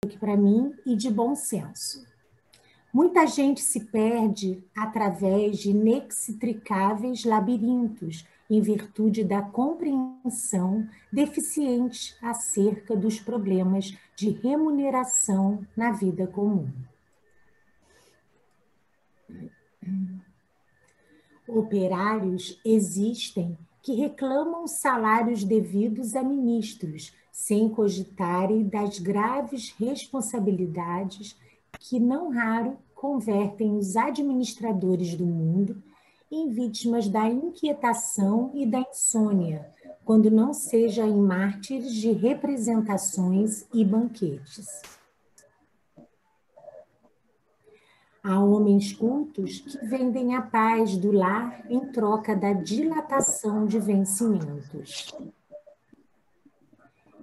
para mim e de bom senso. Muita gente se perde através de inextricáveis labirintos, em virtude da compreensão deficiente acerca dos problemas de remuneração na vida comum. Operários existem que reclamam salários devidos a ministros, sem cogitarem das graves responsabilidades que, não raro, convertem os administradores do mundo em vítimas da inquietação e da insônia, quando não seja em mártires de representações e banquetes. Há homens cultos que vendem a paz do lar em troca da dilatação de vencimentos.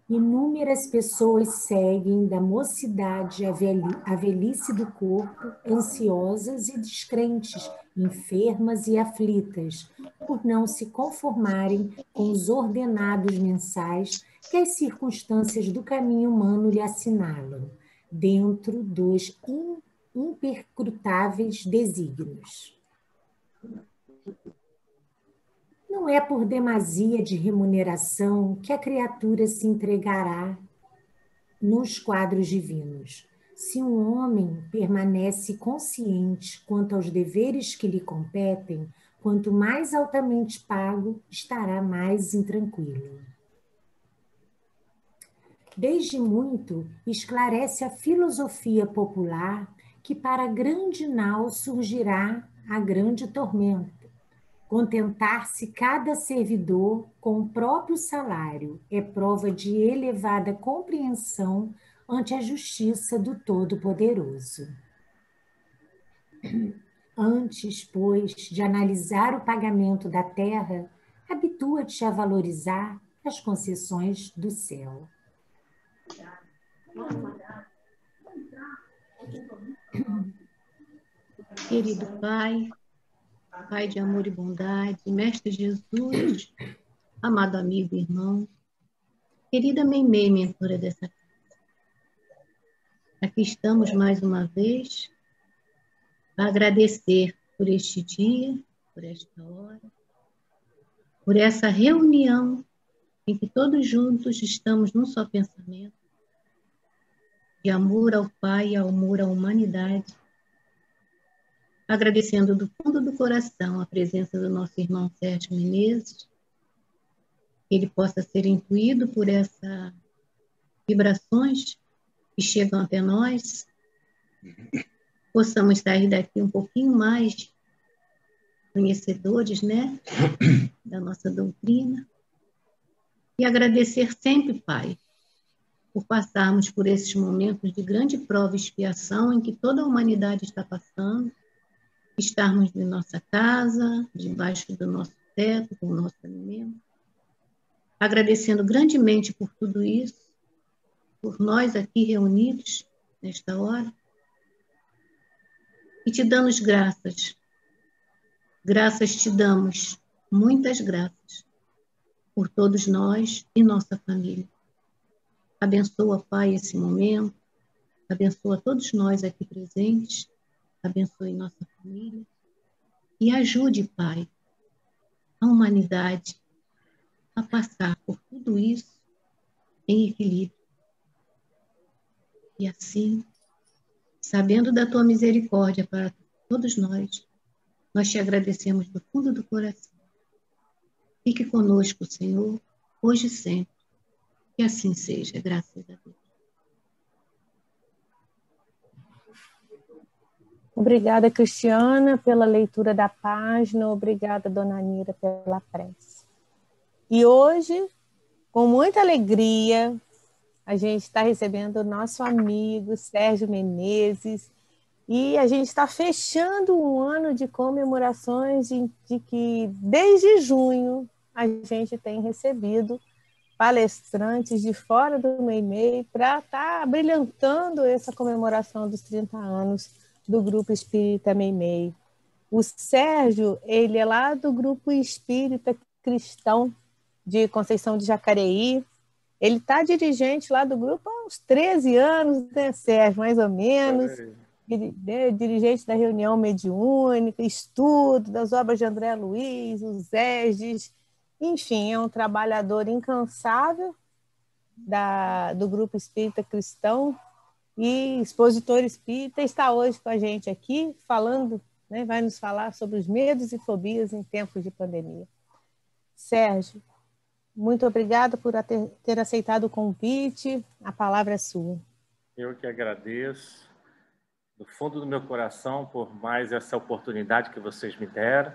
Inúmeras pessoas seguem da mocidade à velhice do corpo, ansiosas e descrentes, enfermas e aflitas, por não se conformarem com os ordenados mensais que as circunstâncias do caminho humano lhe assinalam, dentro dos impercrutáveis desígnios. Não é por demasia de remuneração que a criatura se entregará nos quadros divinos. Se um homem permanece consciente quanto aos deveres que lhe competem, quanto mais altamente pago, estará mais intranquilo. Desde muito, esclarece a filosofia popular que para grande nau surgirá a grande tormenta. Contentar-se cada servidor com o próprio salário é prova de elevada compreensão ante a justiça do Todo-Poderoso. Antes, pois, de analisar o pagamento da terra, habitua-te a valorizar as concessões do céu. Querido Pai, Pai de amor e bondade, Mestre Jesus, amado amigo e irmão, querida Meimei, mentora dessa casa. Aqui estamos mais uma vez para agradecer por este dia, por esta hora, por essa reunião em que todos juntos estamos num só pensamento, de amor ao Pai e amor à humanidade, agradecendo do fundo do coração a presença do nosso irmão Sérgio Menezes, que ele possa ser intuído por essas vibrações que chegam até nós, possamos sair daqui um pouquinho mais conhecedores, né, da nossa doutrina, e agradecer sempre, Pai, por passarmos por esses momentos de grande prova e expiação em que toda a humanidade está passando, estarmos em nossa casa, debaixo do nosso teto, com o nosso alimento, agradecendo grandemente por tudo isso, por nós aqui reunidos nesta hora, e te damos graças. Graças te damos, muitas graças, por todos nós e nossa família. Abençoa, Pai, esse momento, abençoa todos nós aqui presentes, abençoe nossa família e ajude, Pai, a humanidade a passar por tudo isso em equilíbrio. E assim, sabendo da tua misericórdia para todos nós te agradecemos do fundo do coração. Fique conosco, Senhor, hoje e sempre. Que assim seja, graças a Deus. Obrigada, Cristiana, pela leitura da página. Obrigada, Dona Anira, pela prece. E hoje, com muita alegria, a gente está recebendo o nosso amigo Sérgio Menezes, e a gente está fechando um ano de comemorações de que, desde junho, a gente tem recebido palestrantes de fora do Meimei para estar brilhantando essa comemoração dos 30 anos do Grupo Espírita Meimei. O Sérgio, ele é lá do Grupo Espírita Cristão de Conceição de Jacareí, Ele está dirigente lá do grupo há uns 13 anos, né, Sérgio, mais ou menos. Dirigente da reunião mediúnica, estudo das obras de André Luiz, os Eges, enfim, é um trabalhador incansável do Grupo Espírita Cristão e expositor espírita, está hoje com a gente aqui, falando, né, vai nos falar sobre os medos e fobias em tempos de pandemia. Sérgio, muito obrigada por ter aceitado o convite, a palavra é sua. Eu que agradeço, do fundo do meu coração, por mais essa oportunidade que vocês me deram.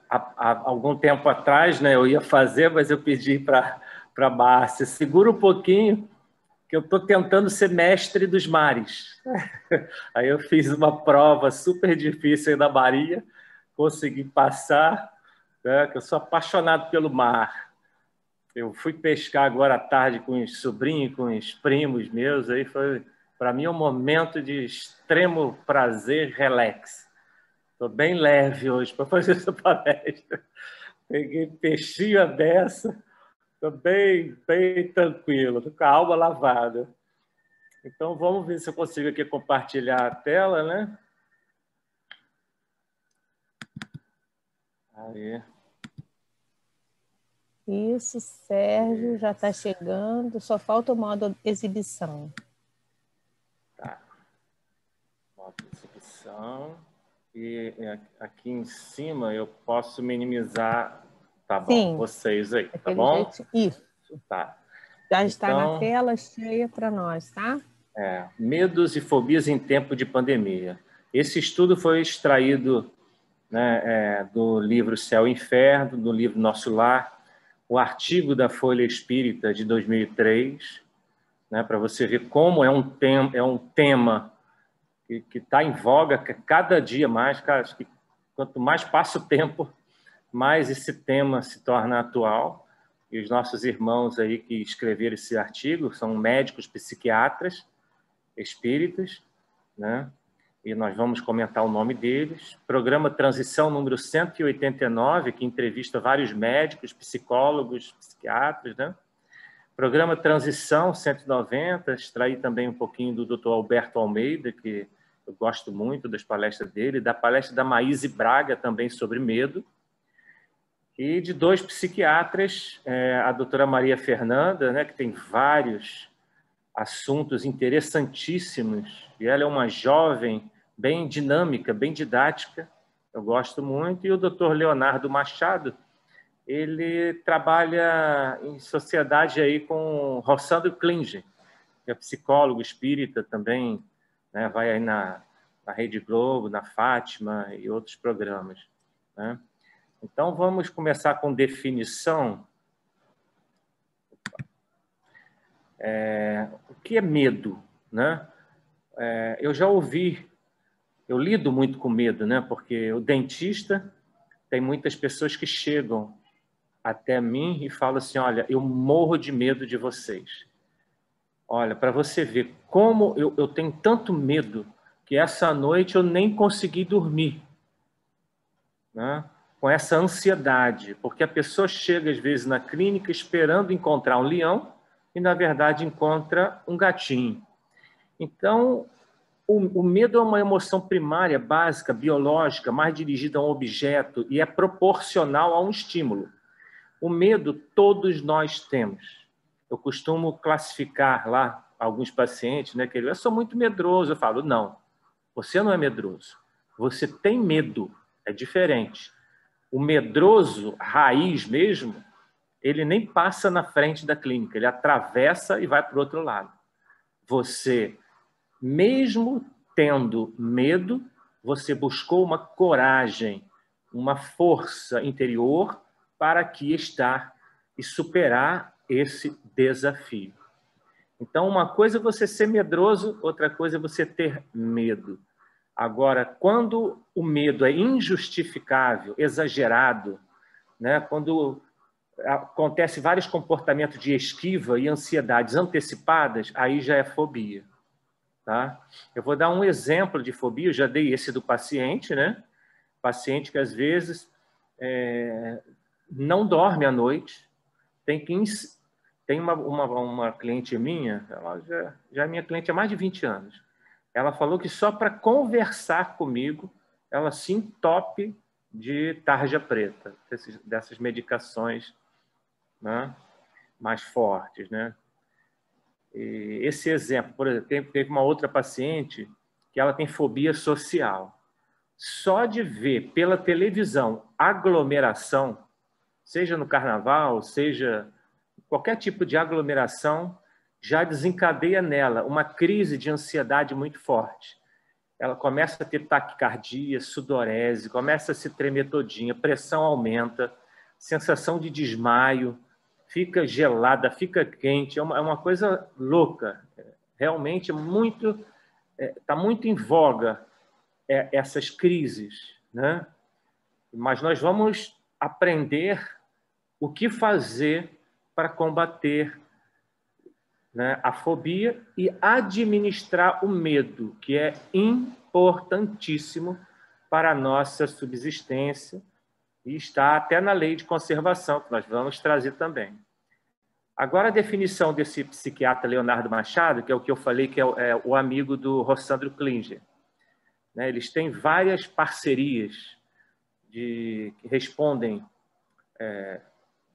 Há algum tempo atrás, né, eu ia fazer, mas eu pedi para a Márcia, segura um pouquinho, que eu estou tentando ser mestre dos mares. Aí eu fiz uma prova super difícil aí da Maria, consegui passar, né, que eu sou apaixonado pelo mar. Eu fui pescar agora à tarde com os sobrinhos, com os primos meus, aí foi, para mim, um momento de extremo prazer, relax. Estou bem leve hoje para fazer essa palestra. Peguei peixinho a dessa, estou bem tranquilo, estou com a alma lavada. Então, vamos ver se eu consigo aqui compartilhar a tela, né? Aí. Isso, Sérgio, já está chegando, só falta o modo exibição. Tá. Modo exibição. E aqui em cima eu posso minimizar, tá bom? Sim, vocês aí, tá bom? Isso. Tá. Já está na tela cheia para nós, tá? Medos e fobias em tempo de pandemia. Esse estudo foi extraído, né, do livro Céu e Inferno, do livro Nosso Lar, o artigo da Folha Espírita de 2003, né, para você ver como é um tema que está em voga cada dia mais. Acho que quanto mais passa o tempo, mais esse tema se torna atual. E os nossos irmãos aí que escreveram esse artigo são médicos psiquiatras espíritas, né? E nós vamos comentar o nome deles. Programa Transição número 189, que entrevista vários médicos, psicólogos, psiquiatras, né? Programa Transição 190, extraí também um pouquinho do Dr. Alberto Almeida, que eu gosto muito das palestras dele, da palestra da Maíse Braga, também sobre medo, e de dois psiquiatras, a doutora Maria Fernanda, né, que tem vários assuntos interessantíssimos, e ela é uma jovem bem dinâmica, bem didática, eu gosto muito, e o doutor Leonardo Machado, ele trabalha em sociedade aí com Rossandro Klinger, que é psicólogo espírita também, né, vai aí na Rede Globo, na Fátima e outros programas, né? Então, vamos começar com definição. O que é medo, né? Eu já ouvi, eu lido muito com medo, né? Porque o dentista, tem muitas pessoas que chegam até mim e falam assim, olha, eu morro de medo de vocês. Olha, para você ver como eu tenho tanto medo que essa noite eu nem consegui dormir, né? Com essa ansiedade, porque a pessoa chega às vezes na clínica esperando encontrar um leão e, na verdade, encontra um gatinho. Então, o medo é uma emoção primária, básica, biológica, mais dirigida a um objeto e é proporcional a um estímulo. O medo todos nós temos. Eu costumo classificar lá alguns pacientes, né, que eu sou muito medroso. Eu falo, não, você não é medroso. Você tem medo, é diferente. O medroso, raiz mesmo, ele nem passa na frente da clínica, ele atravessa e vai para o outro lado. Você, mesmo tendo medo, você buscou uma coragem, uma força interior para aqui estar e superar esse desafio. Então, uma coisa é você ser medroso, outra coisa é você ter medo. Agora, quando o medo é injustificável, exagerado, né? Quando acontece vários comportamentos de esquiva e ansiedades antecipadas, aí já é fobia. Tá? Eu vou dar um exemplo de fobia, eu já dei esse do paciente, né? Paciente que às vezes não dorme à noite, tem que Tem uma cliente minha, ela já é minha cliente há mais de 20 anos. Ela falou que só para conversar comigo, ela se entope de tarja preta, dessas medicações, né, mais fortes, né? E esse exemplo, por exemplo, teve uma outra paciente que ela tem fobia social. Só de ver pela televisão aglomeração, seja no carnaval, seja qualquer tipo de aglomeração, já desencadeia nela uma crise de ansiedade muito forte. Ela começa a ter taquicardia, sudorese, começa a se tremer todinha, pressão aumenta, sensação de desmaio, fica gelada, fica quente, é uma coisa louca. Realmente está muito em voga essas crises, né? Mas nós vamos aprender o que fazer para combater, né, a fobia e administrar o medo, que é importantíssimo para a nossa subsistência e está até na lei de conservação, que nós vamos trazer também. Agora, a definição desse psiquiatra Leonardo Machado, que é o que eu falei, que é o amigo do Rossandro Klinger. Né? Eles têm várias parcerias que respondem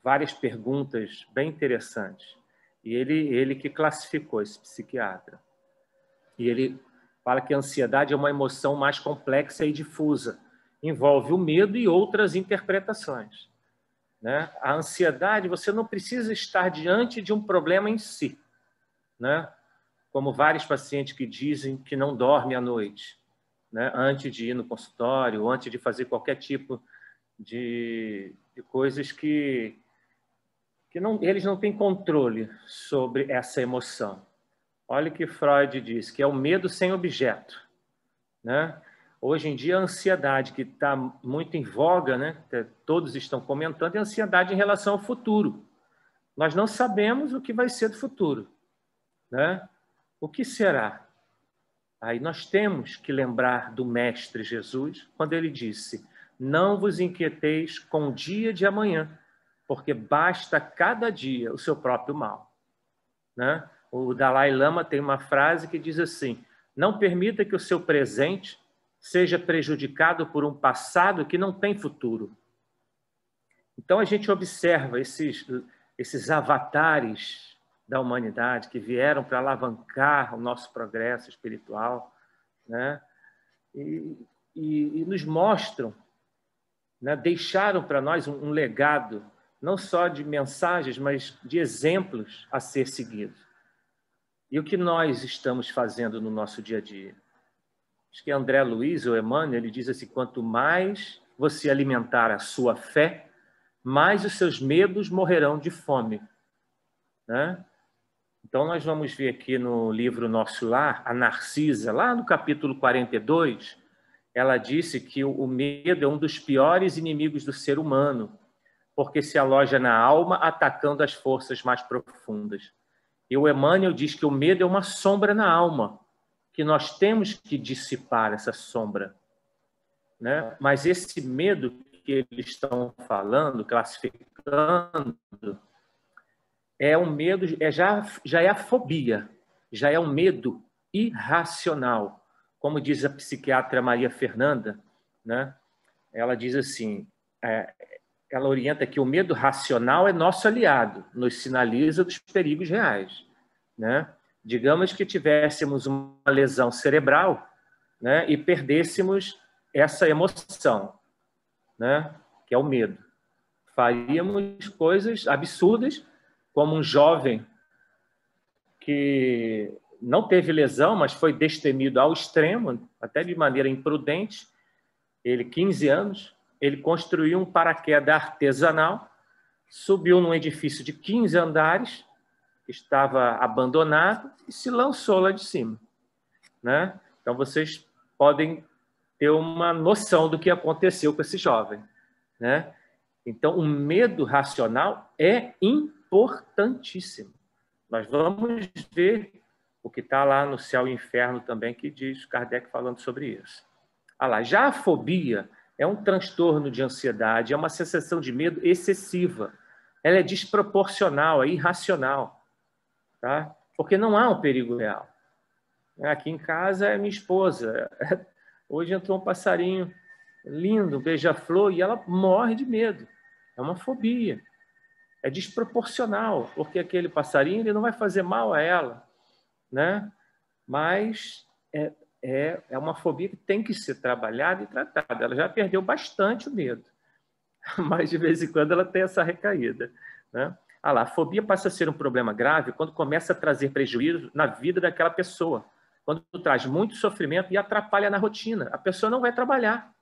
várias perguntas bem interessantes. E ele que classificou esse psiquiatra. E ele fala que a ansiedade é uma emoção mais complexa e difusa. Envolve o medo e outras interpretações. Né? A ansiedade, você não precisa estar diante de um problema em si. Né? Como vários pacientes que dizem que não dormem à noite, né? Antes de ir no consultório, antes de fazer qualquer tipo de coisas que eles não têm controle sobre essa emoção. Olha o que Freud diz, que é o medo sem objeto. Né? Hoje em dia, a ansiedade que está muito em voga, né? Todos estão comentando, é a ansiedade em relação ao futuro. Nós não sabemos o que vai ser do futuro. Né? O que será? Aí nós temos que lembrar do Mestre Jesus, quando ele disse, não vos inquieteis com o dia de amanhã, porque basta cada dia o seu próprio mal. Né? O Dalai Lama tem uma frase que diz assim, não permita que o seu presente seja prejudicado por um passado que não tem futuro. Então a gente observa esses avatares da humanidade que vieram para alavancar o nosso progresso espiritual, né? E nos mostram, né? Deixaram para nós um legado não só de mensagens, mas de exemplos a ser seguidos. E o que nós estamos fazendo no nosso dia a dia? Acho que André Luiz, ou Emmanuel, ele diz assim, quanto mais você alimentar a sua fé, mais os seus medos morrerão de fome. Né? Então, nós vamos ver aqui no livro Nosso Lar, a Narcisa, lá no capítulo 42, ela disse que o medo é um dos piores inimigos do ser humano, porque se aloja na alma, atacando as forças mais profundas. E o Emmanuel diz que o medo é uma sombra na alma, que nós temos que dissipar essa sombra. Né? Mas esse medo que eles estão falando, classificando, é um medo, já é a fobia, já é um medo irracional. Como diz a psiquiatra Maria Fernanda, né? Ela diz assim, ela orienta que o medo racional é nosso aliado, nos sinaliza dos perigos reais. Né? Digamos que tivéssemos uma lesão cerebral, né? E perdêssemos essa emoção, né? Que é o medo. Faríamos coisas absurdas, como um jovem que não teve lesão, mas foi destemido ao extremo, até de maneira imprudente. Ele, 15 anos, ele construiu um paraquedas artesanal, subiu num edifício de 15 andares, que estava abandonado, e se lançou lá de cima. Né? Então, vocês podem ter uma noção do que aconteceu com esse jovem. Né? Então, o medo racional é importantíssimo. Nós vamos ver o que está lá no Céu e Inferno também, que diz Kardec falando sobre isso. Ah lá, já a fobia é um transtorno de ansiedade, é uma sensação de medo excessiva, ela é desproporcional, é irracional, tá? Porque não há um perigo real. Aqui em casa é minha esposa. Hoje entrou um passarinho lindo, um beija-flor, e ela morre de medo. É uma fobia. É desproporcional, porque aquele passarinho ele não vai fazer mal a ela, né? Mas é uma fobia que tem que ser trabalhada e tratada. Ela já perdeu bastante o medo, mas de vez em quando ela tem essa recaída, né? A fobia passa a ser um problema grave quando começa a trazer prejuízo na vida daquela pessoa, quando traz muito sofrimento e atrapalha na rotina. A pessoa não vai trabalhar.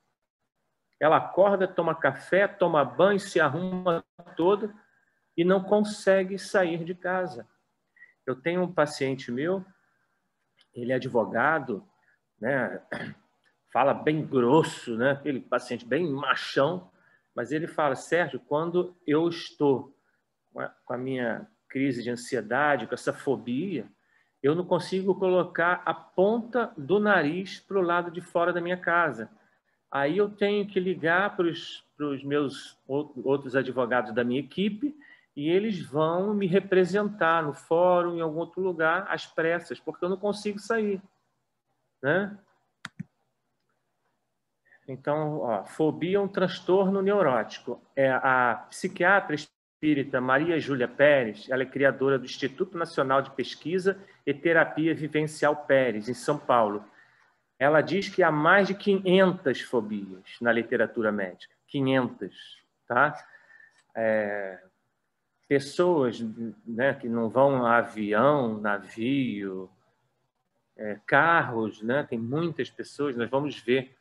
Ela acorda, toma café, toma banho, se arruma toda e não consegue sair de casa. Eu tenho um paciente meu, ele é advogado, né? Fala bem grosso, né? Aquele paciente bem machão, mas ele fala: Sérgio, quando eu estou com a minha crise de ansiedade, com essa fobia, eu não consigo colocar a ponta do nariz para o lado de fora da minha casa. Aí eu tenho que ligar para os meus outros advogados da minha equipe e eles vão me representar no fórum, em algum outro lugar, às pressas, porque eu não consigo sair, né? Então, fobia é um transtorno neurótico. A psiquiatra espírita Maria Júlia Pérez, ela é criadora do Instituto Nacional de Pesquisa e Terapia Vivencial Pérez, em São Paulo. Ela diz que há mais de 500 fobias na literatura médica. 500, tá? Pessoas, né, que não vão a avião, navio, carros, né? Tem muitas pessoas, nós vamos ver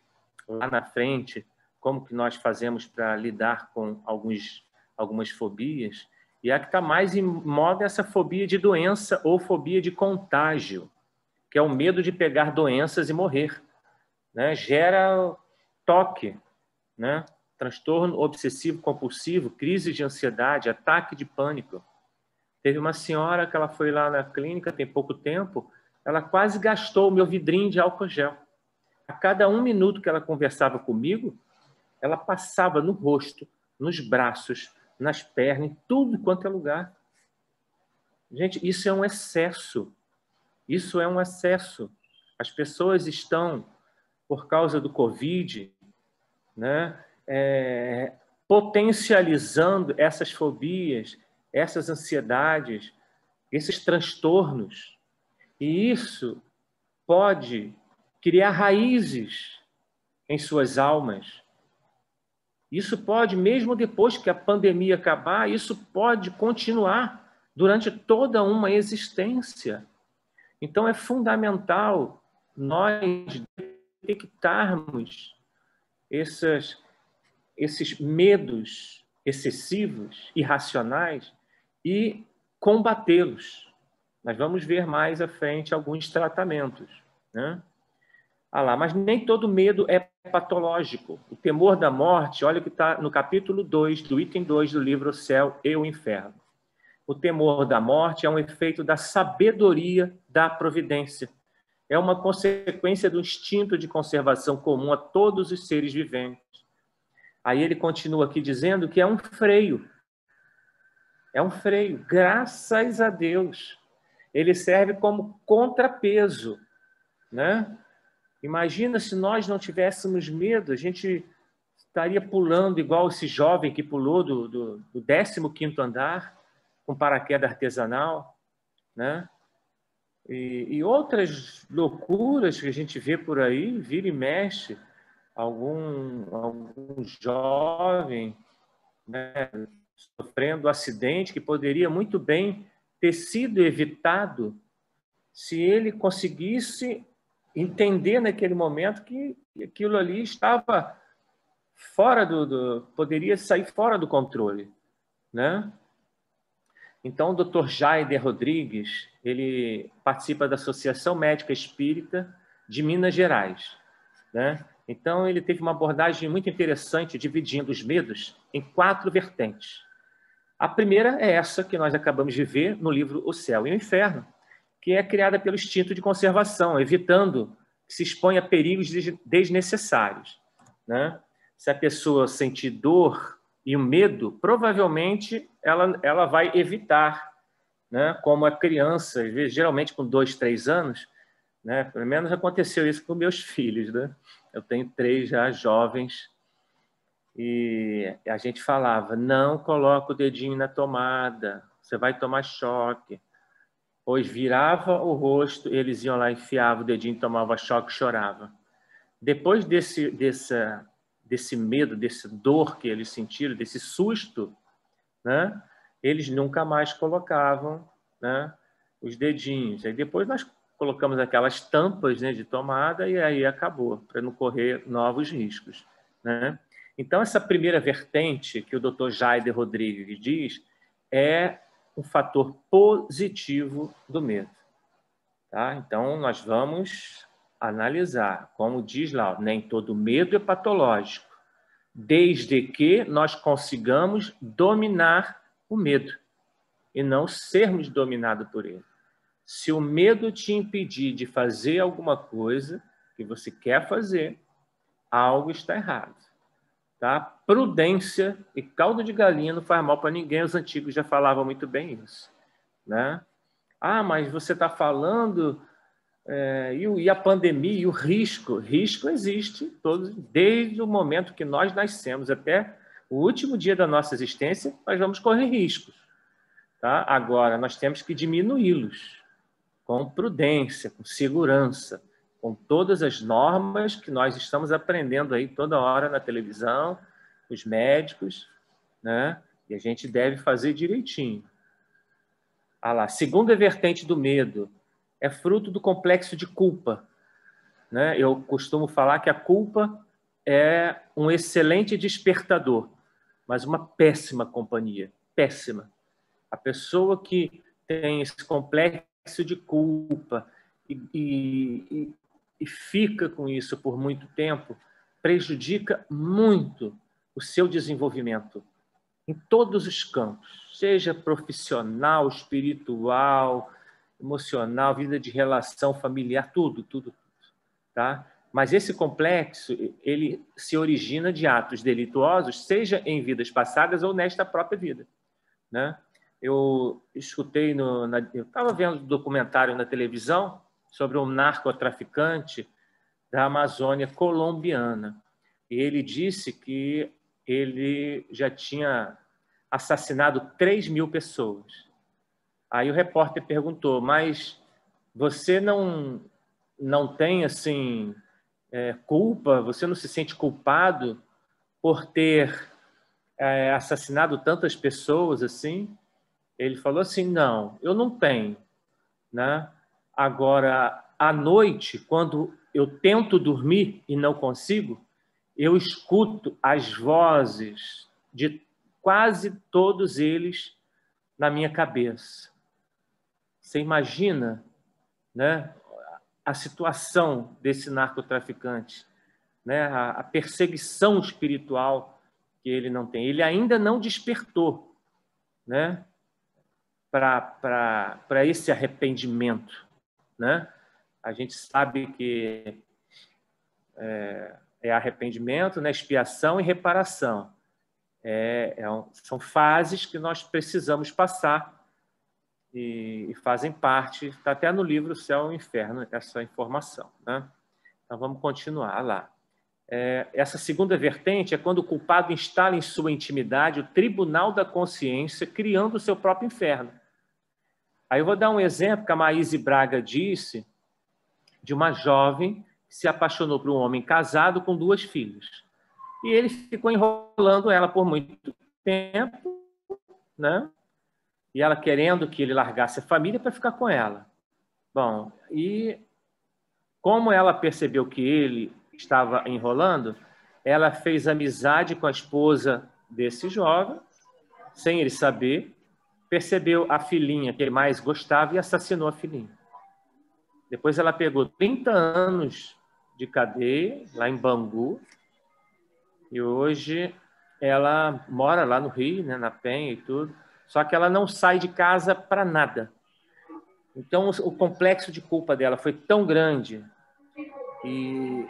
lá na frente como que nós fazemos para lidar com algumas fobias. E a que está mais em moda é essa fobia de doença ou fobia de contágio, que é o medo de pegar doenças e morrer, né? Gera toque, né? Transtorno obsessivo compulsivo, crise de ansiedade, ataque de pânico. Teve uma senhora que ela foi lá na clínica tem pouco tempo, ela quase gastou o meu vidrinho de álcool gel. A cada 1 minuto que ela conversava comigo, ela passava no rosto, nos braços, nas pernas, em tudo quanto é lugar. Gente, isso é um excesso. Isso é um excesso. As pessoas estão, por causa do Covid, né, potencializando essas fobias, essas ansiedades, esses transtornos. E isso pode criar raízes em suas almas. Isso pode, mesmo depois que a pandemia acabar, isso pode continuar durante toda uma existência. Então, é fundamental nós detectarmos esses medos excessivos, irracionais, e combatê-los. Nós vamos ver mais à frente alguns tratamentos, né? Mas nem todo medo é patológico. O temor da morte, olha o que está no capítulo 2, do item 2 do livro O Céu e o Inferno. O temor da morte é um efeito da sabedoria da providência. É uma consequência do instinto de conservação comum a todos os seres viventes. Aí ele continua aqui dizendo que é um freio. É um freio, graças a Deus. Ele serve como contrapeso, né? Imagina se nós não tivéssemos medo, a gente estaria pulando igual esse jovem que pulou do 15º andar, com paraquedas artesanal, né? E outras loucuras que a gente vê por aí, vira e mexe, algum jovem, né, sofrendo acidente que poderia muito bem ter sido evitado se ele conseguisse entender naquele momento que aquilo ali estava fora poderia sair fora do controle, né? Então, o Dr. Jaider Rodrigues, ele participa da Associação Médica Espírita de Minas Gerais, né? Então, ele teve uma abordagem muito interessante, dividindo os medos em 4 vertentes. A primeira é essa que nós acabamos de ver no livro O Céu e o Inferno, que é criada pelo instinto de conservação, evitando que se exponha a perigos desnecessários, né? Se a pessoa sentir dor E o medo, provavelmente, ela vai evitar, né? Como a criança, geralmente com 2, 3 anos, né? Pelo menos aconteceu isso com meus filhos, né? Eu tenho 3 já jovens e a gente falava, não coloca o dedinho na tomada, você vai tomar choque. Pois virava o rosto, eles iam lá, enfiavam o dedinho, tomavam choque, chorava. Depois desse medo, dessa dor que eles sentiram, desse susto, né? Eles nunca mais colocavam, né, os dedinhos. Aí depois nós colocamos aquelas tampas, né, de tomada e aí acabou, para não correr novos riscos, né? Então, essa primeira vertente que o Dr. Jaider Rodrigues diz é um fator positivo do medo. Tá? Então, nós vamos analisar. Como diz lá, nem todo medo é patológico, desde que nós consigamos dominar o medo e não sermos dominados por ele. Se o medo te impedir de fazer alguma coisa que você quer fazer, algo está errado. Tá? Prudência e caldo de galinha não faz mal para ninguém. Os antigos já falavam muito bem isso, né? Ah, mas você está falando e a pandemia e o risco? Risco existe desde o momento que nós nascemos até o último dia da nossa existência, nós vamos correr riscos. Tá? Agora, nós temos que diminuí-los com prudência, com segurança, com todas as normas que nós estamos aprendendo aí toda hora na televisão, os médicos, né? E a gente deve fazer direitinho. Ah lá, segunda vertente do medo é fruto do complexo de culpa, né? Eu costumo falar que a culpa é um excelente despertador, mas uma péssima companhia, péssima. A pessoa que tem esse complexo de culpa e fica com isso por muito tempo, prejudica muito o seu desenvolvimento em todos os campos, seja profissional, espiritual, emocional, vida de relação familiar, tudo, tá? Mas esse complexo, ele se origina de atos delituosos, seja em vidas passadas ou nesta própria vida, né? Eu escutei eu estava vendo um documentário na televisão sobre um narcotraficante da Amazônia colombiana. E ele disse que ele já tinha assassinado 3.000 pessoas. Aí o repórter perguntou, mas você não tem assim culpa? Você não se sente culpado por ter assassinado tantas pessoas assim? Ele falou assim, não, eu não tenho, né? Agora, à noite, quando eu tento dormir e não consigo, eu escuto as vozes de quase todos eles na minha cabeça. Você imagina, né, a situação desse narcotraficante, né, a perseguição espiritual que ele não tem. Ele ainda não despertou, né, para esse arrependimento, né? A gente sabe que é arrependimento, né? Expiação e reparação. São fases que nós precisamos passar e fazem parte, está até no livro Céu e Inferno, essa informação, né? Então, vamos continuar lá. Essa segunda vertente é quando o culpado instala em sua intimidade o tribunal da consciência, criando o seu próprio inferno. Aí eu vou dar um exemplo que a Maíse Braga disse de uma jovem que se apaixonou por um homem casado com 2 filhos. E ele ficou enrolando ela por muito tempo, né? E ela querendo que ele largasse a família para ficar com ela. Bom, e como ela percebeu que ele estava enrolando, ela fez amizade com a esposa desse jovem, sem ele saber, percebeu a filhinha que ele mais gostava e assassinou a filhinha. Depois ela pegou 30 anos de cadeia, lá em Bangu, e hoje ela mora lá no Rio, né, na Penha e tudo, só que ela não sai de casa para nada. Então, o complexo de culpa dela foi tão grande e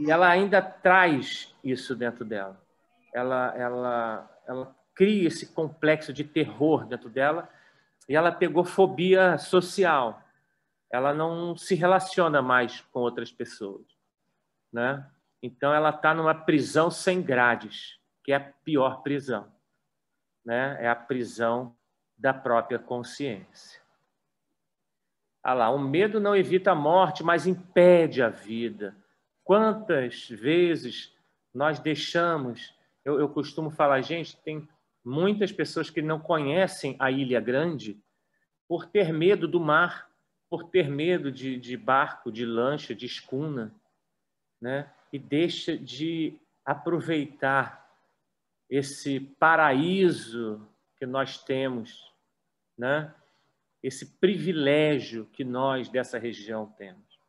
ela ainda traz isso dentro dela. ela cria esse complexo de terror dentro dela e ela pegou fobia social. Ela não se relaciona mais com outras pessoas, né? Então, ela está numa prisão sem grades, que é a pior prisão, né? É a prisão da própria consciência. Ah lá, o medo não evita a morte, mas impede a vida. Quantas vezes nós deixamos... Eu costumo falar, gente, tem muitas pessoas que não conhecem a Ilha Grande por ter medo do mar, por ter medo de barco, de lancha, de escuna, né? E deixa de aproveitar esse paraíso que nós temos, né? Esse privilégio que nós dessa região temos,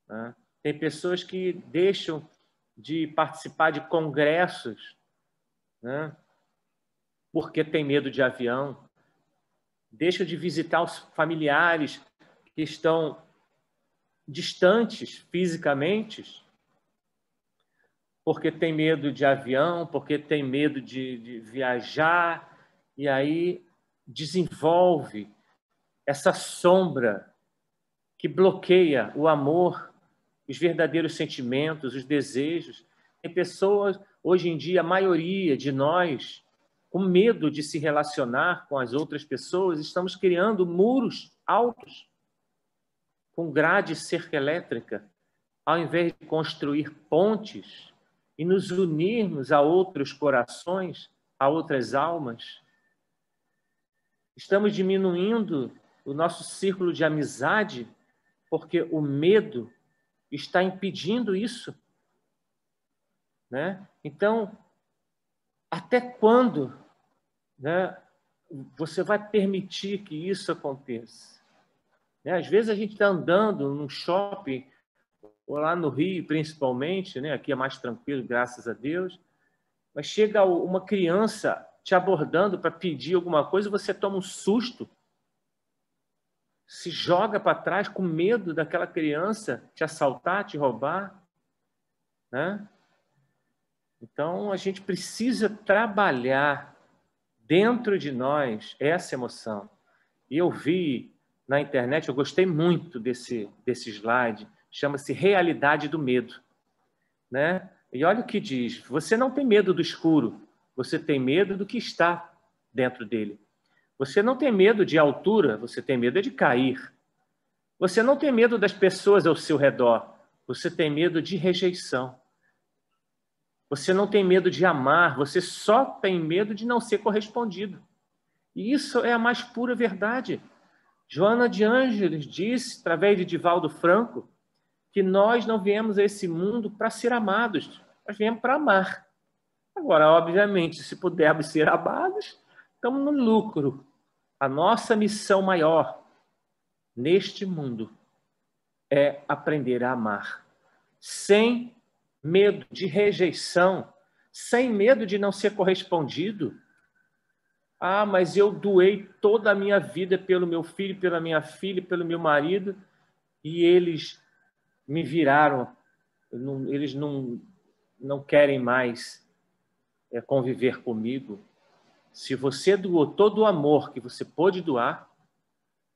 né? Tem pessoas que deixam de participar de congressos, né? Porque tem medo de avião, deixam de visitar os familiares que estão distantes fisicamente, porque tem medo de avião, porque tem medo de viajar, e aí desenvolve essa sombra que bloqueia o amor, os verdadeiros sentimentos, os desejos. Tem pessoas, hoje em dia, a maioria de nós, com medo de se relacionar com as outras pessoas, estamos criando muros altos, com grade cerca elétrica, ao invés de construir pontes e nos unirmos a outros corações, a outras almas. Estamos diminuindo o nosso círculo de amizade porque o medo está impedindo isso, né? Então, até quando, né, você vai permitir que isso aconteça? Né? Às vezes a gente está andando num shopping, ou lá no Rio, principalmente, né? Aqui é mais tranquilo, graças a Deus, mas chega uma criança te abordando para pedir alguma coisa, você toma um susto, se joga para trás com medo daquela criança te assaltar, te roubar, né? Então, a gente precisa trabalhar dentro de nós essa emoção. E eu vi na internet, eu gostei muito desse slide, chama-se Realidade do Medo, né? E olha o que diz, você não tem medo do escuro, você tem medo do que está dentro dele. Você não tem medo de altura, você tem medo de cair. Você não tem medo das pessoas ao seu redor, você tem medo de rejeição. Você não tem medo de amar, você só tem medo de não ser correspondido. E isso é a mais pura verdade. Joana de Ângeles disse, através de Divaldo Franco, que nós não viemos a esse mundo para ser amados, nós viemos para amar. Agora, obviamente, se pudermos ser amados, estamos no lucro. A nossa missão maior neste mundo é aprender a amar, sem medo de rejeição, sem medo de não ser correspondido. Ah, mas eu doei toda a minha vida pelo meu filho, pela minha filha, pelo meu marido, e eles me viraram, eles não querem mais conviver comigo. Se você doou todo o amor que você pôde doar,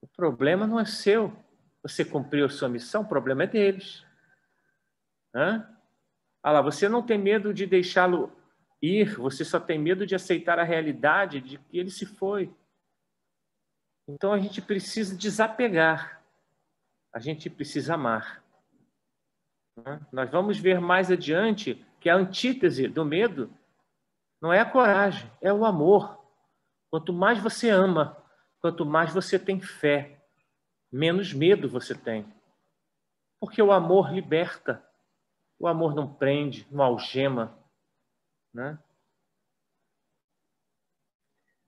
o problema não é seu. Você cumpriu a sua missão, o problema é deles. Hã? Ah lá, você não tem medo de deixá-lo ir, você só tem medo de aceitar a realidade de que ele se foi. Então a gente precisa desapegar, a gente precisa amar. Nós vamos ver mais adiante que a antítese do medo não é a coragem, é o amor. Quanto mais você ama, quanto mais você tem fé, menos medo você tem. Porque o amor liberta, o amor não prende, não algema, né?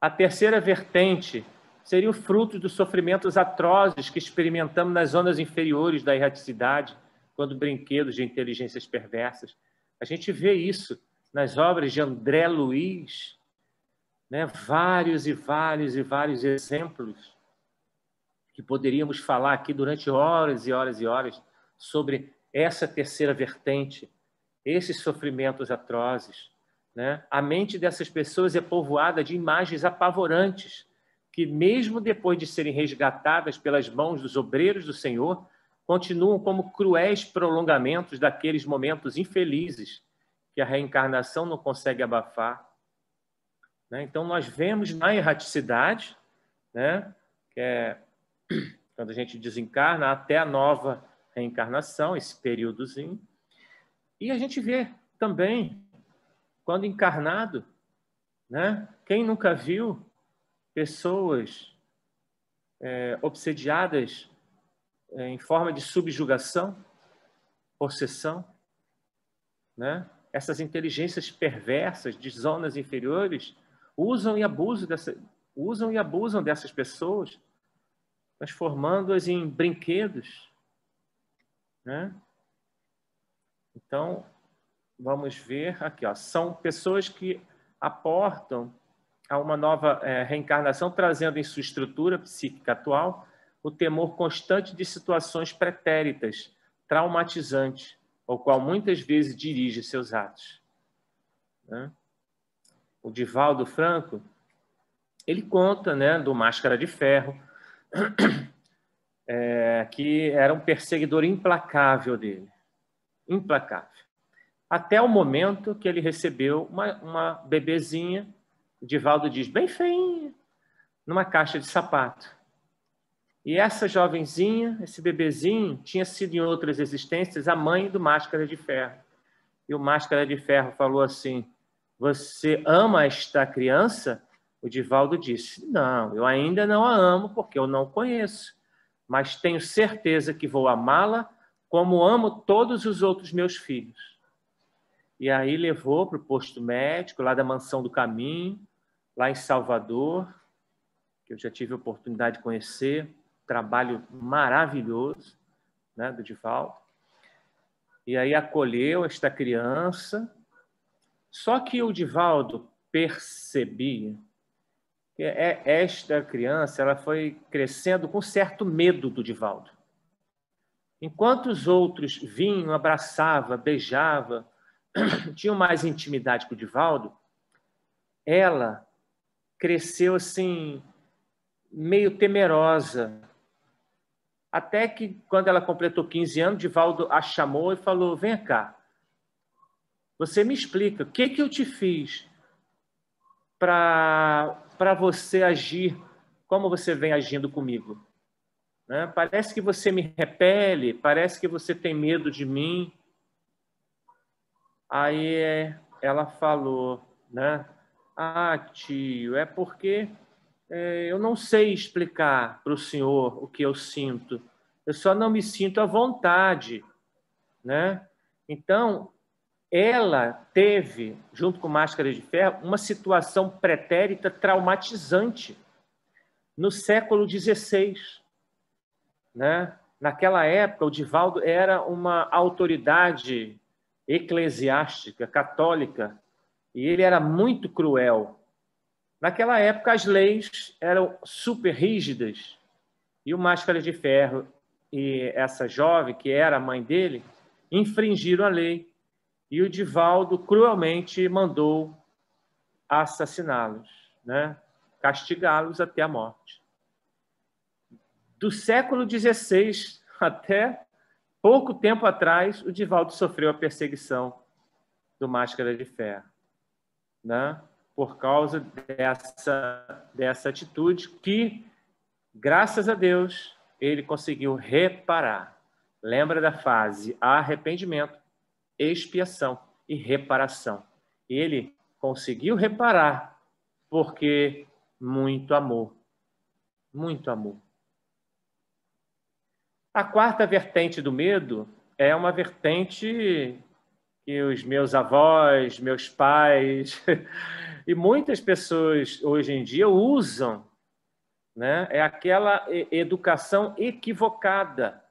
A terceira vertente seria o fruto dos sofrimentos atrozes que experimentamos nas zonas inferiores da erraticidade, quando brinquedos de inteligências perversas. A gente vê isso nas obras de André Luiz, né? Vários e vários e vários exemplos que poderíamos falar aqui durante horas e horas e horas sobre essa terceira vertente, esses sofrimentos atrozes. né? A mente dessas pessoas é povoada de imagens apavorantes, que mesmo depois de serem resgatadas pelas mãos dos obreiros do Senhor, continuam como cruéis prolongamentos daqueles momentos infelizes que a reencarnação não consegue abafar, né? Então, nós vemos na erraticidade, né, que é quando a gente desencarna até a nova reencarnação, esse períodozinho, e a gente vê também, quando encarnado, né, quem nunca viu pessoas obsediadas em forma de subjugação, possessão, né? Essas inteligências perversas de zonas inferiores usam e abusam dessas pessoas, transformando-as em brinquedos, né? Então, vamos ver aqui, ó, são pessoas que aportam a uma nova reencarnação, trazendo em sua estrutura psíquica atual o temor constante de situações pretéritas, traumatizantes, ao qual muitas vezes dirige seus atos, né? O Divaldo Franco, ele conta, né, do Máscara de Ferro, que era um perseguidor implacável dele, implacável, até o momento que ele recebeu uma bebezinha, o Divaldo diz, bem feinha, numa caixa de sapato. E essa jovenzinha, esse bebezinho, tinha sido em outras existências a mãe do Máscara de Ferro. E o Máscara de Ferro falou assim, você ama esta criança? O Divaldo disse, não, eu ainda não a amo porque eu não conheço, mas tenho certeza que vou amá-la como amo todos os outros meus filhos. E aí levou para o posto médico, lá da Mansão do Caminho, lá em Salvador, que eu já tive a oportunidade de conhecer, trabalho maravilhoso, né, do Divaldo. E aí acolheu esta criança, só que o Divaldo percebia que esta criança ela foi crescendo com certo medo do Divaldo. Enquanto os outros vinham, abraçava, beijava, tinham mais intimidade com o Divaldo, ela cresceu assim, meio temerosa. Até que, quando ela completou 15 anos, Divaldo a chamou e falou, vem cá, você me explica, o que eu te fiz para você agir como você vem agindo comigo? Né? Parece que você me repele, parece que você tem medo de mim. Aí ela falou, né? Ah, tio, é porque eu não sei explicar para o senhor o que eu sinto. Eu só não me sinto à vontade, né? Então, ela teve, junto com Máscara de Ferro, uma situação pretérita traumatizante no século XVI, né? Naquela época, o Divaldo era uma autoridade eclesiástica, católica, e ele era muito cruel. Naquela época, as leis eram super rígidas, e o Máscara de Ferro e essa jovem, que era a mãe dele, infringiram a lei, e o Divaldo cruelmente mandou assassiná-los, né? Castigá-los até a morte. Do século XVI até pouco tempo atrás, o Divaldo sofreu a perseguição do Máscara de Ferro, né? Por causa dessa atitude que, graças a Deus, ele conseguiu reparar. Lembra da fase arrependimento, expiação e reparação. Ele conseguiu reparar porque muito amor. Muito amor. A quarta vertente do medo é uma vertente que os meus avós, meus pais e muitas pessoas hoje em dia usam, né? É aquela educação equivocada,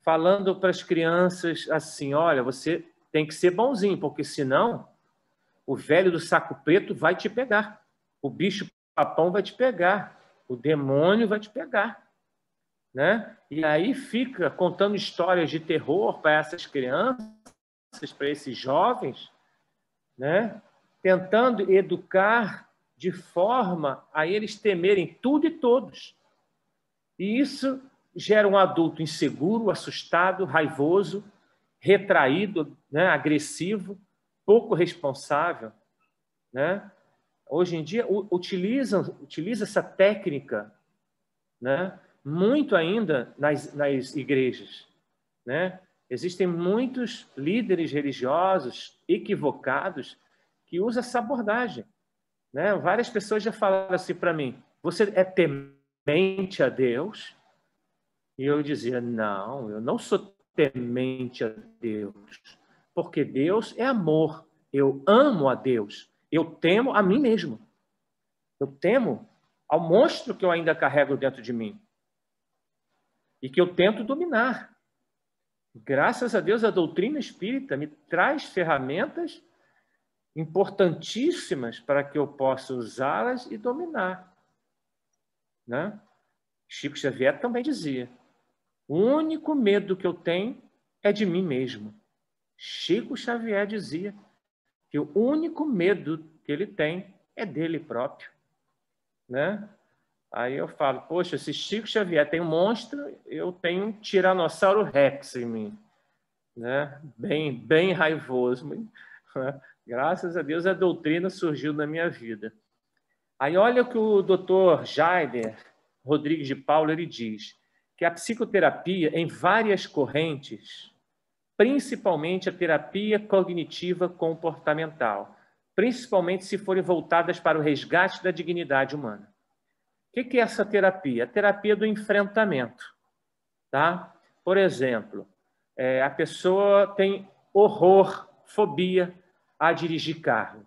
falando para as crianças assim, olha, você tem que ser bonzinho, porque senão o velho do saco preto vai te pegar, o bicho papão vai te pegar, o demônio vai te pegar, né? E aí fica contando histórias de terror para essas crianças, para esses jovens, né? tentando educar de forma a eles temerem tudo e todos. E isso gera um adulto inseguro, assustado, raivoso, retraído, né, agressivo, pouco responsável, né? Hoje em dia utiliza essa técnica, né, muito ainda nas igrejas, né? Existem muitos líderes religiosos equivocados que usam essa abordagem, né? Várias pessoas já falaram assim para mim: você é temente a Deus? E eu dizia: não, eu não sou temente a Deus, porque Deus é amor. Eu amo a Deus. Eu temo a mim mesmo. Eu temo ao monstro que eu ainda carrego dentro de mim e que eu tento dominar. Graças a Deus, a doutrina espírita me traz ferramentas importantíssimas para que eu possa usá-las e dominar, né? Chico Xavier também dizia: o único medo que eu tenho é de mim mesmo. Chico Xavier dizia que o único medo que ele tem é dele próprio, né? Aí eu falo: poxa, se Chico Xavier tem um monstro, eu tenho um Tiranossauro Rex em mim, né? Bem raivoso. Né? Graças a Deus a doutrina surgiu na minha vida. Aí olha o que o Dr. Jaider Rodrigues de Paula ele diz, que a psicoterapia em várias correntes, principalmente a terapia cognitiva comportamental, principalmente se forem voltadas para o resgate da dignidade humana. O que é essa terapia? A terapia do enfrentamento. Tá? Por exemplo, a pessoa tem horror, fobia a dirigir carro.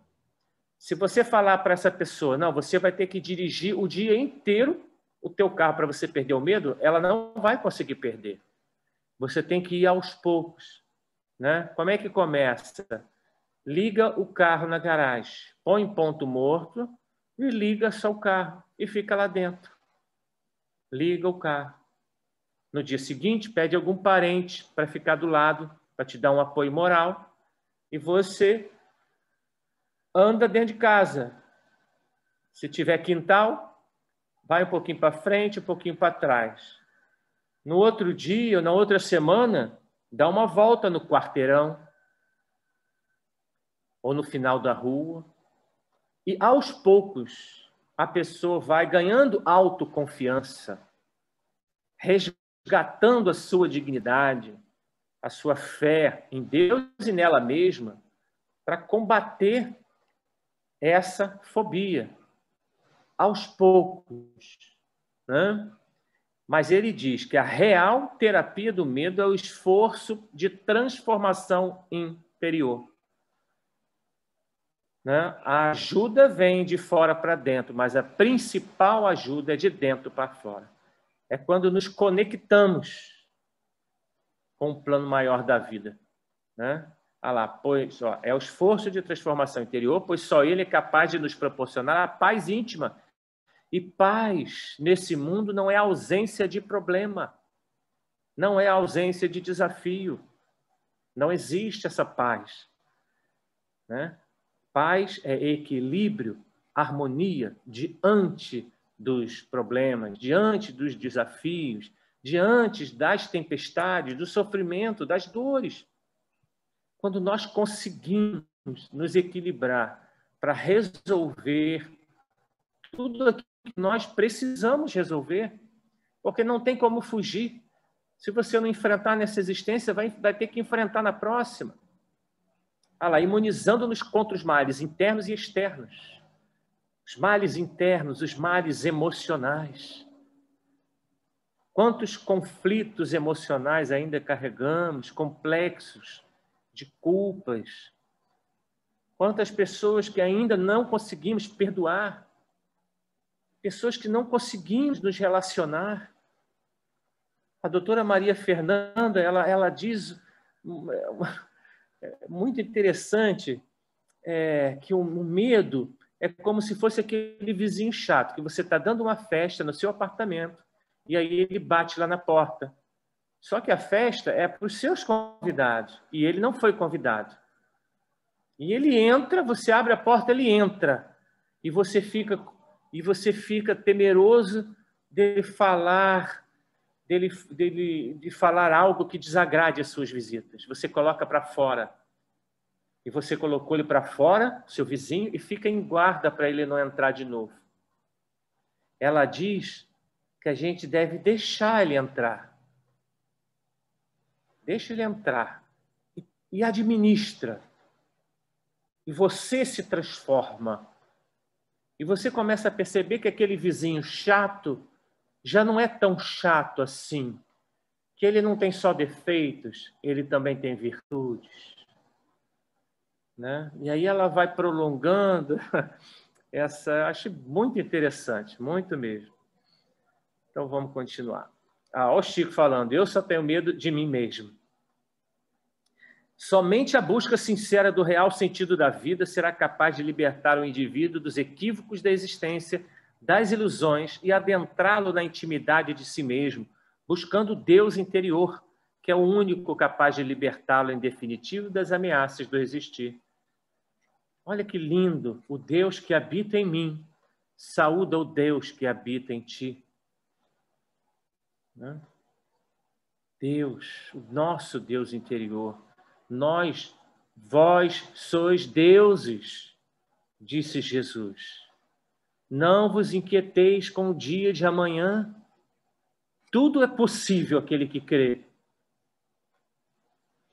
Se você falar para essa pessoa: não, você vai ter que dirigir o dia inteiro o teu carro para você perder o medo, ela não vai conseguir perder. Você tem que ir aos poucos, né? Como é que começa? Liga o carro na garagem, põe em ponto morto e liga só o carro e fica lá dentro. Liga o carro. No dia seguinte, pede algum parente para ficar do lado, para te dar um apoio moral, e você anda dentro de casa. Se tiver quintal, vai um pouquinho para frente, um pouquinho para trás. No outro dia, ou na outra semana, dá uma volta no quarteirão, ou no final da rua. E, aos poucos, a pessoa vai ganhando autoconfiança, resgatando a sua dignidade, a sua fé em Deus e nela mesma, para combater essa fobia, aos poucos, né? Mas ele diz que a real terapia do medo é o esforço de transformação interior. Né? A ajuda vem de fora para dentro, mas a principal ajuda é de dentro para fora. É quando nos conectamos com o plano maior da vida. Né? Ah lá, pois, é o esforço de transformação interior, pois só ele é capaz de nos proporcionar a paz íntima. E paz nesse mundo não é ausência de problema, não é ausência de desafio. Não existe essa paz. Né? Paz é equilíbrio, harmonia diante dos problemas, diante dos desafios, diante das tempestades, do sofrimento, das dores. Quando nós conseguimos nos equilibrar para resolver tudo aquilo que nós precisamos resolver, porque não tem como fugir. Se você não enfrentar nessa existência, vai ter que enfrentar na próxima. Ah lá, imunizando-nos contra os males internos e externos. Os males internos, os males emocionais. Quantos conflitos emocionais ainda carregamos, complexos, de culpas. Quantas pessoas que ainda não conseguimos perdoar. Pessoas que não conseguimos nos relacionar. A doutora Maria Fernanda, ela diz, muito interessante, que o medo é como se fosse aquele vizinho chato, que você está dando uma festa no seu apartamento, e aí ele bate lá na porta. Só que a festa é para os seus convidados, e ele não foi convidado. E ele entra, você abre a porta, ele entra. E você fica temeroso de falar algo que desagrade as suas visitas. Você coloca para fora. E você colocou ele para fora, seu vizinho, e fica em guarda para ele não entrar de novo. Ela diz que a gente deve deixar ele entrar. Deixa ele entrar. E administra. E você se transforma. E você começa a perceber que aquele vizinho chato já não é tão chato assim. Que ele não tem só defeitos, ele também tem virtudes. Né? E aí ela vai prolongando. Acho muito interessante, muito mesmo. Então vamos continuar. Olha o Chico falando, eu só tenho medo de mim mesmo. Somente a busca sincera do real sentido da vida será capaz de libertar o indivíduo dos equívocos da existência, das ilusões e adentrá-lo na intimidade de si mesmo, buscando o Deus interior, que é o único capaz de libertá-lo em definitivo das ameaças do existir. Olha que lindo, o Deus que habita em mim, saúda o Deus que habita em ti. Né? Deus, o nosso Deus interior. Vós sois deuses, disse Jesus. Não vos inquieteis com o dia de amanhã. Tudo é possível aquele que crê.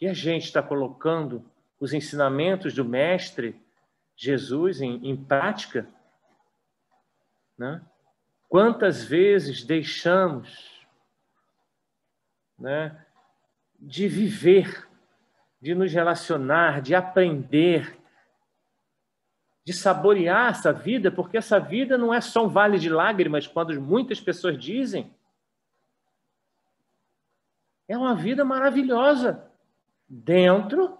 E a gente está colocando os ensinamentos do Mestre Jesus em prática, né? Quantas vezes deixamos, né, de viver, de nos relacionar, de aprender, de saborear essa vida, porque essa vida não é só um vale de lágrimas, quando muitas pessoas dizem. É uma vida maravilhosa, dentro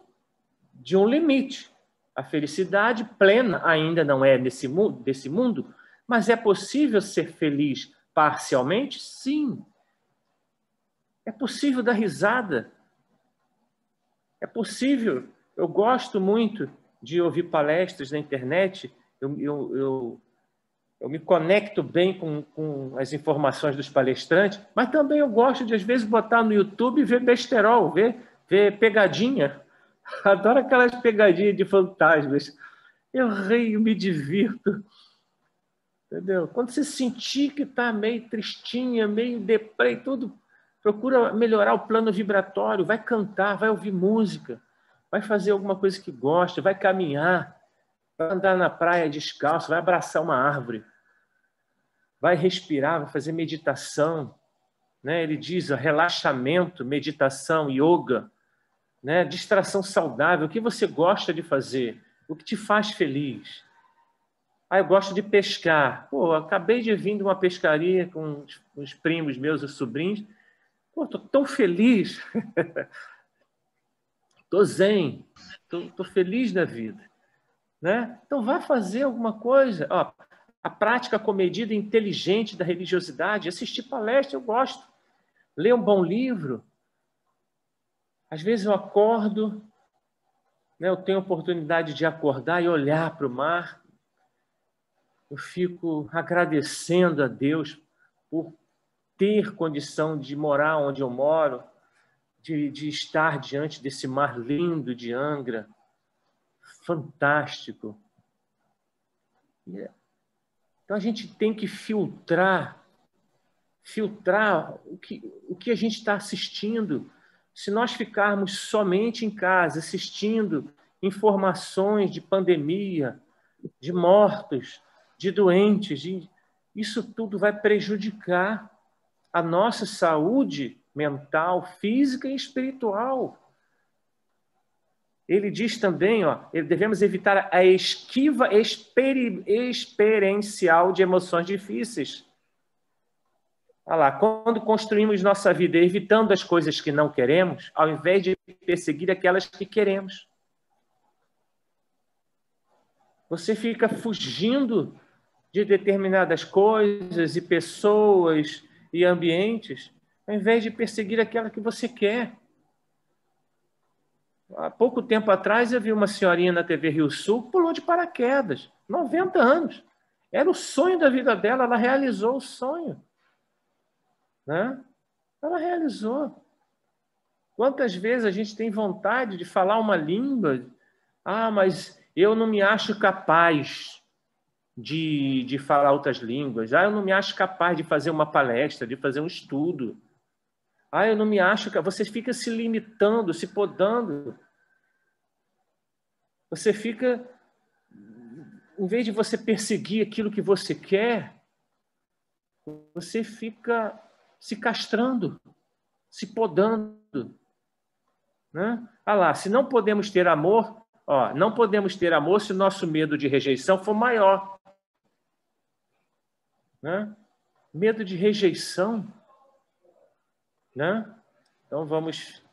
de um limite. A felicidade plena ainda não é desse mundo, mas é possível ser feliz parcialmente? Sim. É possível dar risada. É possível. Eu gosto muito de ouvir palestras na internet. Eu me conecto bem com as informações dos palestrantes, mas também eu gosto de, às vezes, botar no YouTube e ver besterol, ver pegadinha. Adoro aquelas pegadinhas de fantasmas. Eu rio, me divirto. Entendeu? Quando você sentir que está meio tristinha, meio deprê, tudo, procura melhorar o plano vibratório, vai cantar, vai ouvir música, vai fazer alguma coisa que gosta, vai caminhar, vai andar na praia descalço, vai abraçar uma árvore, vai respirar, vai fazer meditação. Né? Ele diz relaxamento, meditação, yoga, né? Distração saudável. O que você gosta de fazer? O que te faz feliz? Eu gosto de pescar. Acabei de vir de uma pescaria com os primos meus, os sobrinhos. Estou tão feliz. Estou zen. Estou feliz da vida. Né? Então, vá fazer alguma coisa. A prática comedida e inteligente da religiosidade. Assistir palestra, eu gosto. Ler um bom livro. Às vezes eu acordo, né, eu tenho a oportunidade de acordar e olhar para o mar. Eu fico agradecendo a Deus por ter condição de morar onde eu moro, de estar diante desse mar lindo de Angra, fantástico. Então a gente tem que filtrar o que a gente está assistindo. Se nós ficarmos somente em casa assistindo informações de pandemia, de mortos, de doentes, isso tudo vai prejudicar a nossa saúde mental, física e espiritual. Ele diz também, devemos evitar a esquiva experiencial de emoções difíceis. Olha lá, quando construímos nossa vida evitando as coisas que não queremos, ao invés de perseguir aquelas que queremos. Você fica fugindo de determinadas coisas e pessoas e ambientes, ao invés de perseguir aquela que você quer. Há pouco tempo atrás eu vi uma senhorinha na TV Rio Sul que pulou de paraquedas, 90 anos. Era o sonho da vida dela, ela realizou o sonho. Né? Ela realizou. Quantas vezes a gente tem vontade de falar uma língua? Ah, mas eu não me acho capaz de falar outras línguas. Ah, eu não me acho capaz de fazer uma palestra, de fazer um estudo. Ah, eu não me acho capaz. Você fica se limitando, se podando. Você fica, em vez de você perseguir aquilo que você quer, você fica se castrando, se podando. Né? Ah lá, se não podemos ter amor, não podemos ter amor se o nosso medo de rejeição for maior. Né? Medo de rejeição. Né? Então vamos...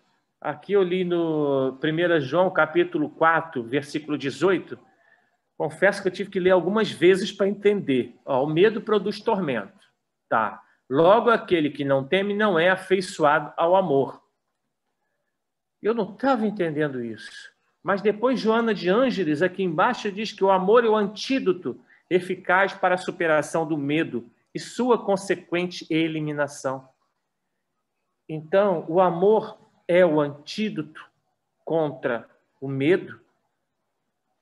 Aqui eu li no 1 João, capítulo 4, versículo 18. Confesso que eu tive que ler algumas vezes para entender. O medo produz tormento. Tá. Logo, aquele que não teme não é afeiçoado ao amor. Eu não estava entendendo isso. Mas depois Joana de Ângeles, aqui embaixo, diz que o amor é o antídoto eficaz para a superação do medo e sua consequente eliminação. Então, o amor é o antídoto contra o medo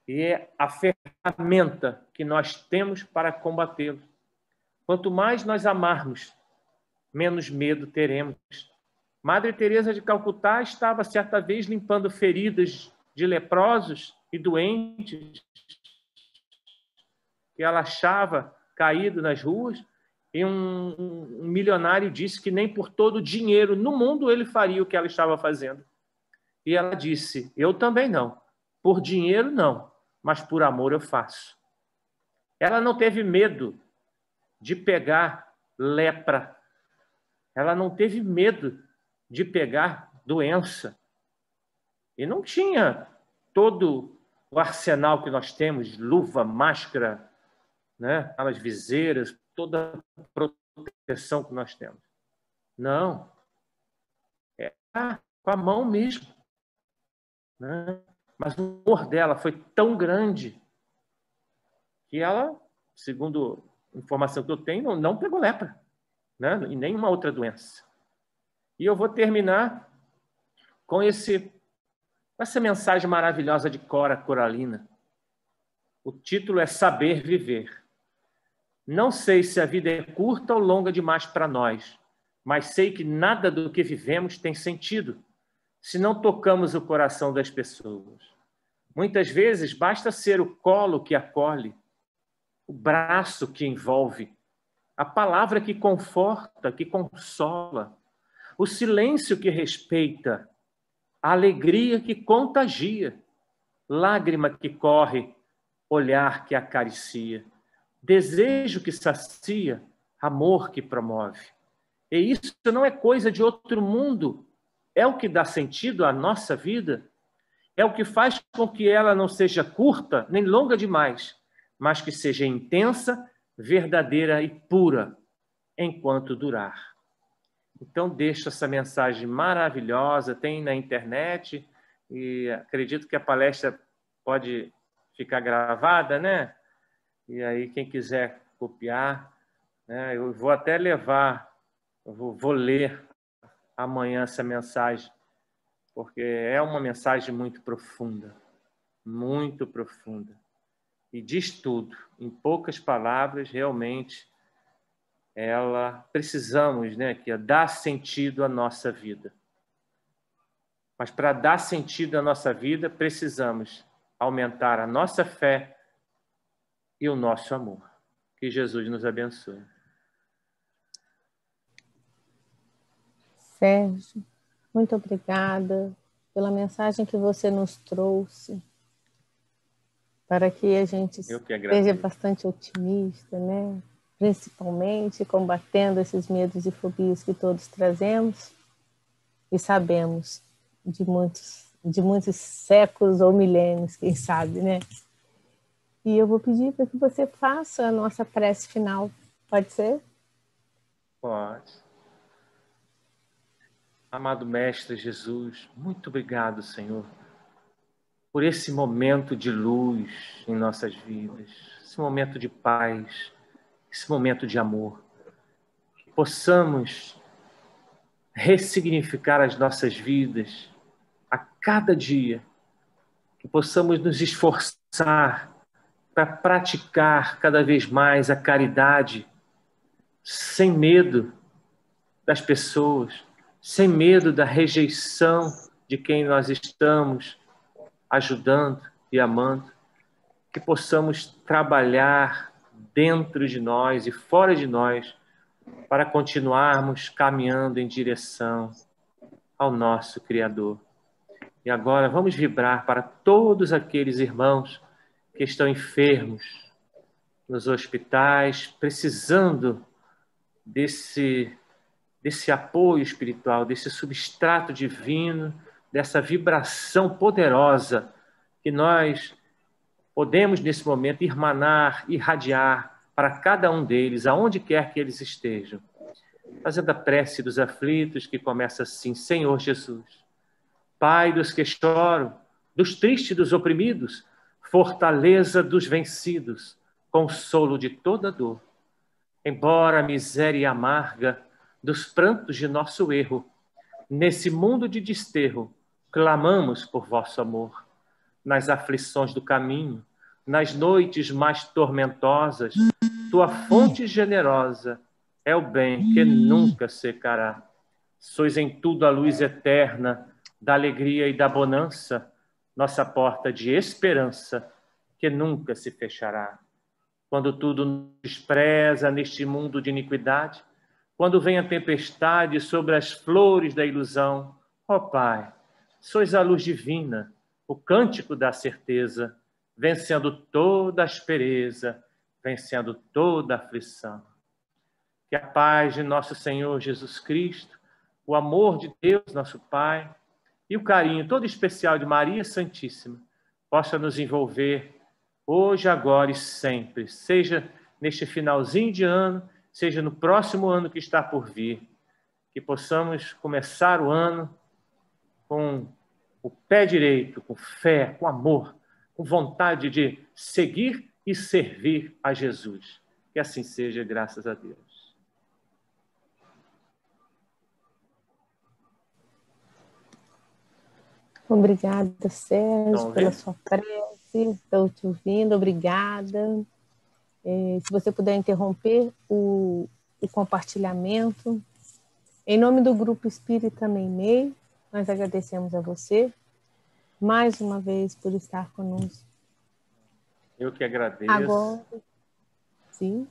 e é a ferramenta que nós temos para combatê-lo. Quanto mais nós amarmos, menos medo teremos. Madre Teresa de Calcutá estava certa vez limpando feridas de leprosos e doentes que ela achava caído nas ruas, e um milionário disse que nem por todo o dinheiro no mundo ele faria o que ela estava fazendo. E ela disse, eu também não. Por dinheiro, não, mas por amor eu faço. Ela não teve medo de pegar lepra. Ela não teve medo de pegar doença. E não tinha todo o arsenal que nós temos, luva, máscara, né? Aquelas viseiras, toda a proteção que nós temos. Não. É com a mão mesmo. Né? Mas o amor dela foi tão grande que ela, segundo a informação que eu tenho, não pegou lepra, né? E nenhuma outra doença. E eu vou terminar com essa mensagem maravilhosa de Cora Coralina. O título é Saber Viver. Não sei se a vida é curta ou longa demais para nós, mas sei que nada do que vivemos tem sentido se não tocamos o coração das pessoas. Muitas vezes basta ser o colo que acolhe, o braço que envolve, a palavra que conforta, que consola, o silêncio que respeita, a alegria que contagia, lágrima que corre, olhar que acaricia, desejo que sacia, amor que promove. E isso não é coisa de outro mundo, é o que dá sentido à nossa vida, é o que faz com que ela não seja curta nem longa demais, mas que seja intensa, verdadeira e pura, enquanto durar. Então, deixo essa mensagem maravilhosa, tem na internet, e acredito que a palestra pode ficar gravada, né? E aí, quem quiser copiar, né? Eu vou até levar, vou ler amanhã essa mensagem, porque é uma mensagem muito profunda, e diz tudo. Em poucas palavras, realmente, precisamos, né, que dar sentido à nossa vida. Mas para dar sentido à nossa vida, precisamos aumentar a nossa fé e o nosso amor. Que Jesus nos abençoe. Sérgio, muito obrigada pela mensagem que você nos trouxe, para que a gente seja bastante otimista, né? Principalmente combatendo esses medos e fobias que todos trazemos e sabemos de muitos séculos ou milênios, quem sabe, né? E eu vou pedir para que você faça a nossa prece final. Pode ser? Pode. Amado Mestre Jesus, muito obrigado, Senhor, por esse momento de luz em nossas vidas, esse momento de paz, esse momento de amor. Que possamos ressignificar as nossas vidas a cada dia, que possamos nos esforçar para praticar cada vez mais a caridade, sem medo das pessoas, sem medo da rejeição de quem nós estamos ajudando e amando, que possamos trabalhar dentro de nós e fora de nós para continuarmos caminhando em direção ao nosso Criador. E agora vamos vibrar para todos aqueles irmãos que estão enfermos nos hospitais, precisando desse apoio espiritual, desse substrato divino, dessa vibração poderosa que nós podemos, nesse momento, irmanar, irradiar para cada um deles, aonde quer que eles estejam. Fazendo a prece dos aflitos, que começa assim: Senhor Jesus, Pai dos que choram, dos tristes e dos oprimidos, fortaleza dos vencidos, consolo de toda dor. Embora a miséria amarga dos prantos de nosso erro, nesse mundo de desterro, clamamos por vosso amor. Nas aflições do caminho, nas noites mais tormentosas, tua fonte generosa é o bem que nunca secará. Sois em tudo a luz eterna da alegria e da bonança, nossa porta de esperança que nunca se fechará. Quando tudo nos despreza neste mundo de iniquidade, quando vem a tempestade sobre as flores da ilusão, ó Pai, sois a luz divina, o cântico da certeza, vencendo toda aspereza, vencendo toda aflição. Que a paz de nosso Senhor Jesus Cristo, o amor de Deus, nosso Pai, e o carinho todo especial de Maria Santíssima possa nos envolver hoje, agora e sempre, seja neste finalzinho de ano, seja no próximo ano que está por vir, que possamos começar o ano com o pé direito, com fé, com amor, com vontade de seguir e servir a Jesus. Que assim seja, graças a Deus. Obrigada, Sérgio, pela sua prece. Estou te ouvindo, obrigada. Se você puder interromper o compartilhamento. Em nome do Grupo Espírita Meimei, nós agradecemos a você, mais uma vez, por estar conosco. Eu que agradeço. Agora, sim.